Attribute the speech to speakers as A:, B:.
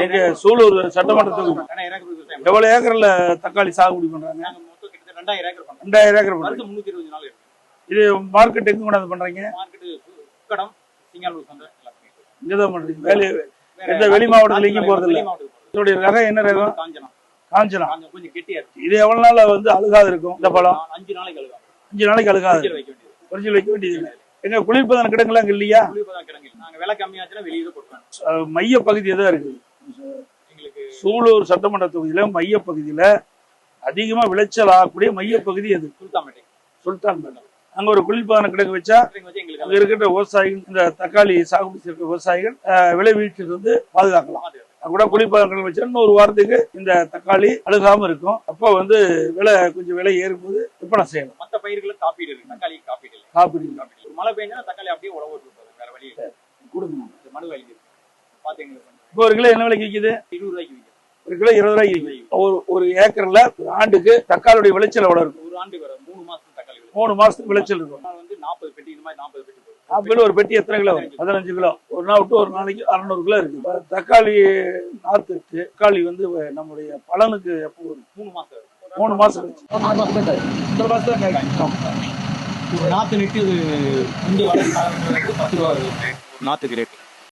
A: எங்க சூலூர் சட்டமன்ற தொகுதி எவ்வளவு ஏக்கர்ல தக்காளி சாகுபடி பண்றாங்க? 2000 ஏக்கர் பண்றாங்க. இது மார்க்கெட் எங்க கொண்டாந்து பண்றீங்க? இங்கதான் பண்றீங்க. எந்த வெளி மாவட்டத்துல எங்கேயும் போறது இல்ல. இதோடைய ரகம் என்ன ரகம்? காஞ்சனா. இது எவ்வளவு நாள் வந்து அழுகாது இருக்கும் இந்த பழம்? 5 நாளைக்கு அழுகாது. ஒரிஜினல் வைக்க வேண்டியது. எங்க குளிர்பதன கிடங்குலாம் அங்க இல்லையா? மைய பகுதி தான் இருக்கு. சூலூர் சட்டமன்ற தொகுதியில மைய பகுதியில அதிகமா விளைச்சல் ஆகக்கூடிய மைய பகுதி அது சுல்தான்பேட்டை. அங்க ஒரு குளிர்பதன கிடங்கு வச்சா அங்க இருக்கிற விவசாயிகள், இந்த தக்காளி சாகுபடி செய்யற விவசாயிகள் விளைவீட்டு வந்து பாதுகாக்கலாம். கூட குளிர்பதன கிடங்கு வச்சா இன்னொரு வாரத்துக்கு இந்த தக்காளி அழுகாம இருக்கும். அப்ப வந்து கொஞ்சம் விலை ஏறும்போது விற்பனை செய்யணும்.
B: மற்ற பயிர்களை காப்பீடு இருக்கு, தக்காளி காப்பீடு மழை பெஞ்சா தக்காளி அப்படியே உழவு வேற வழி கொடுக்கணும். மனு வாங்கி பாத்தீங்கன்னா
A: இப்போ ஒரு கிலோ என்ன விலைக்கு விற்குது?
B: 20 ரூபாய்க்கு விற்குது.
A: ஒரு கிலோ 20 ரூபாய்க்கு விற்குது. ஒரு ஏக்கர்ல ஒரு ஆண்டுக்கு தக்காளியுடைய விளைச்சல் எவ்வளவு இருக்கும்?
B: ஒரு ஆண்டு வர 3 மாசத்துக்கு தக்காளி
A: 3 மாசத்துக்கு விளைச்சல் இருக்கும்.
B: வந்து 40 பெட்டி, இந்த மாதிரி 40 பெட்டி.
A: ஆப்பிள் ஒரு பெட்டி எத்தனை கிலோ? 15 கிலோ. ஒரு நாள் விட்டு ஒரு நாளைக்கு 600 கிலோ இருக்கு. தக்காளி நாத்துக்கு தக்காளி வந்து நம்முடைய பலனுக்கு எப்போ ஒரு
B: 3 மாசம்
A: 3 மாசம் கழிச்சு இந்த மாசம் தான் காய்க்கும்.
B: ஒரு நாத்து நெட்டு இங்கே வர 10 ரூபா நாத்துக்கு ரேட்.